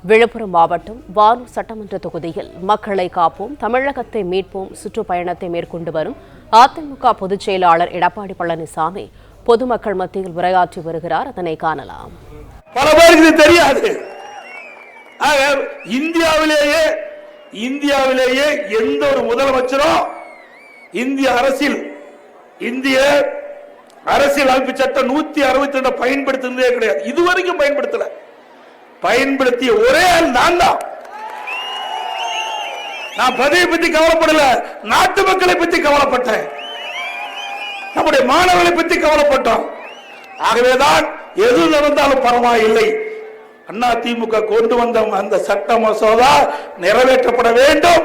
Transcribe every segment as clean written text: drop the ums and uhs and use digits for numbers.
விழுப்புரம் மாவட்டம் வானூர் சட்டமன்ற தொகுதியில் மக்களை காப்போம் தமிழகத்தை மீட்போம் சுற்றுப்பயணத்தை மேற்கொண்டு வரும் அதிமுக பொதுச் செயலாளர் எடப்பாடி பழனிசாமி பொதுமக்கள் மத்தியில் உரையாற்றி வருகிறார். அதனை காணலாம். பல பேருக்கு தெரியாது. இந்தியாவிலேயே எந்த ஒரு முதலமைச்சரும் இந்திய அரசியல் அமைப்பு சட்டம் 162 பயன்படுத்தினதே கிடையாது. இதுவரைக்கும் பயன்படுத்திய ஒரே ஆள் நான் தான். நான் பதவியை பத்தி கவலைப்படல, நாட்டு மக்களை பத்தி கவலைப்பட்டேன், நம்முடைய மாணவர்களை பத்தி கவலைப்பட்டோம். ஆகவேதான் எது நடந்தாலும் பரவாயில்லை, அதிமுக கொண்டு வந்த அந்த சட்ட மசோதா நிறைவேற்றப்பட வேண்டும்.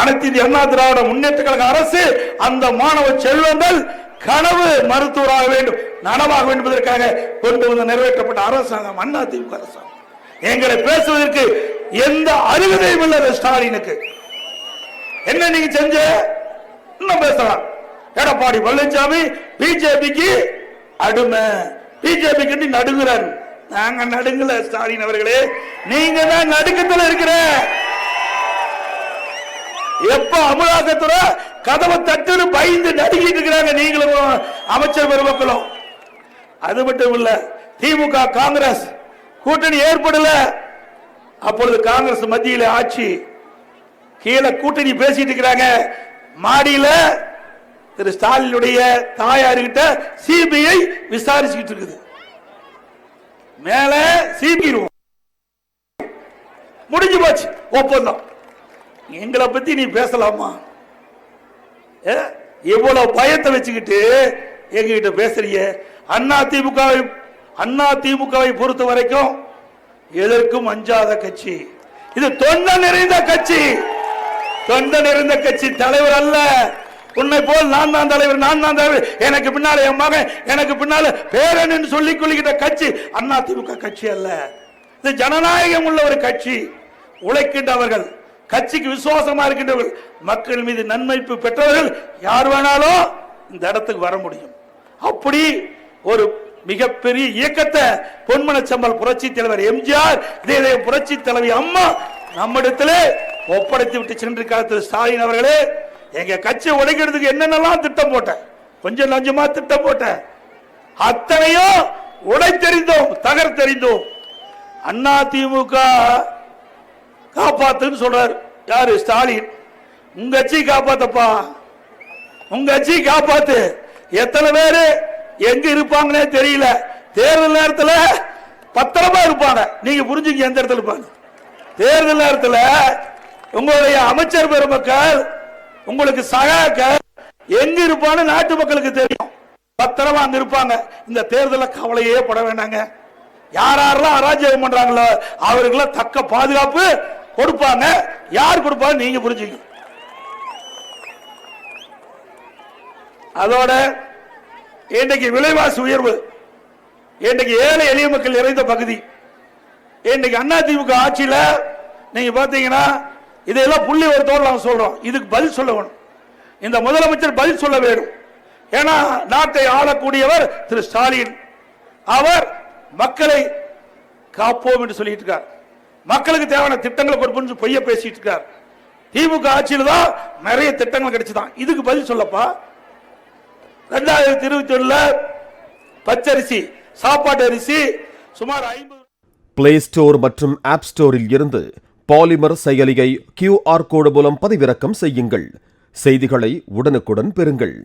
அனைத்து இந்திய அண்ணா திராவிட முன்னேற்ற கழக அரசு அந்த மாணவ செல்வங்கள் கனவு மருத்துவராக வேண்டும், நனவாக வேண்டும் என்பதற்காக கொண்டு வந்த நிறைவேற்றப்பட்ட அரசாங்கம் அதிமுக அரசாங்கம். எங்களை பேசுவதற்கு எந்த அருகதையும் இல்லை. ஸ்டாலினுக்கு என்ன நீங்க செஞ்ச இன்னும் பேசலாம். எடப்பாடி பழனிசாமி பிஜேபிக்கு அடிமை, பிஜேபிக்கு நடுங்குறாரு. நாங்க நடுங்கல ஸ்டாலின் அவர்களே, நீங்க தான் நடுக்கத்தில் இருக்கிற. எப்ப அமலாக்கத்துறை கதவை தட்டுன்னு பயந்து நடுங்கிட்டு இருக்கிறாங்க நீங்களும் அமைச்சர் பெருமக்களும். அது மட்டும் இல்ல, திமுக காங்கிரஸ் கூட்டணி ஏற்படல. அப்பொழுது காங்கிரஸ் மத்தியில் ஆட்சி, கீழே கூட்டணி பேசிட்டு இருக்கிறாங்க. மாடியில திரு ஸ்டாலினுடைய தாயார்கிட்ட சிபிஐ விசாரிச்சுக்கிட்டு இருக்குது. மேல சிபிஐ முடிஞ்சு போச்சு ஒப்பந்தம். எங்களை பத்தி நீ பேசலாமா? எவ்வளவு பயத்தை வச்சுக்கிட்டு எங்ககிட்ட பேசுறீங்க? அதிமுகவை பொறுத்த வரைக்கும் எதற்கும் அஞ்சாத கட்சி இது. தொண்டை நிறைந்த கட்சி, தலைவர் அல்ல. உன்னை போல் நான் தான் தலைவர், எனக்கு பின்னால என் மகன், எனக்கு பின்னால பேரன் சொல்லிக் கொள்கிற கட்சி அதிமுக கட்சி அல்ல. இது ஜனநாயகம் உள்ள ஒரு கட்சி. உழைக்கின்றவர்கள், கட்சிக்கு விசுவாசமா இருக்கின்றவர்கள், மக்கள் மீது நன்மைப்பு பெற்றவர்கள் யார் வேணாலும் இந்த இடத்துக்கு வர முடியும். அப்படி ஒரு மிகப்பெரிய இயக்கத்தை பொன்மனச்சம்பல் புரட்சி தலைவர் எம்ஜிஆர், இதே புரட்சி தலைவி அம்மா நம்மிடத்திலே ஒப்படைத்து விட்டு சென்ற காலத்தில் ஸ்டாலின் அவர்களே, எங்க கட்சியை உடைக்கிறதுக்கு என்னென்னலாம் திட்டம் போட்டேன், கொஞ்சம் லஞ்சமா திட்டம் போட்டேன், அத்தனையும் உடைத்தெறிந்தோம், தகர்த்தெறிந்தோம். அதிமுக காப்பாத்துன்னு சொல்றாரு யாரு? ஸ்டாலின். உங்க கட்சி காப்பாத்தப்பா, உங்க கட்சி காப்பாத்து. எத்தனை பேரு எங்க இருப்பாங்கன்னே தெரியல. தேர்தல் நேரத்தில் பத்திரமா இருப்பாங்க. நீங்க புரிஞ்சுங்க எந்த இடத்துல இருப்பாங்க. தேர்தல் நேரத்தில் உங்களுடைய அமைச்சர் பெருமக்கள், உங்களுக்கு சகாக்கள் எங்க இருப்பான்னு நாட்டு மக்களுக்கு தெரியும். பத்திரமா அங்க இருப்பாங்க. இந்த தேர்தல கவலையே பட வேண்டாங்க. யாரெல்லாம் அராஜகம் பண்றாங்களோ அவர்களுக்கு தக்க பாதுகாப்பு கொடுப்பாங்க. யார் கொடுப்பாங்க நீங்க புரிஞ்சுங்க. அதோட இன்றைக்கு விலைவாசி உயர்வு, இன்றைக்கு ஏழை எளிய மக்கள் நிறைந்த பகுதி. இன்றைக்கு அதிமுக ஆட்சியில் நீங்க பாத்தீங்கன்னா இதெல்லாம் புள்ளி ஒரு தோல் நாங்கள் சொல்றோம். இதுக்கு பதில் சொல்ல வேணும். இந்த முதலமைச்சர் பதில் சொல்ல வேண்டும். ஏன்னா நாட்டை ஆளக்கூடியவர் திரு ஸ்டாலின். அவர் மக்களை காப்போம் என்று சொல்லிட்டு இருக்கார். மக்களுக்கு தேவையான திட்டங்களை கொடுப்போம் பொய்ய பேசிட்டு இருக்கார். திமுக ஆட்சியில் தான் நிறைய திட்டங்கள் கிடைச்சுதான். இதுக்கு பதில் சொல்லப்பா. 2021 பச்சரிசி, சாப்பாட்டு அரிசி சுமார் 50. பிளே ஸ்டோர் மற்றும் ஆப் ஸ்டோரில் இருந்து பாலிமர் செயலியை QR கோடு மூலம் பதிவிறக்கம் செய்யுங்கள். செய்திகளை உடனுக்குடன் பெறுங்கள்.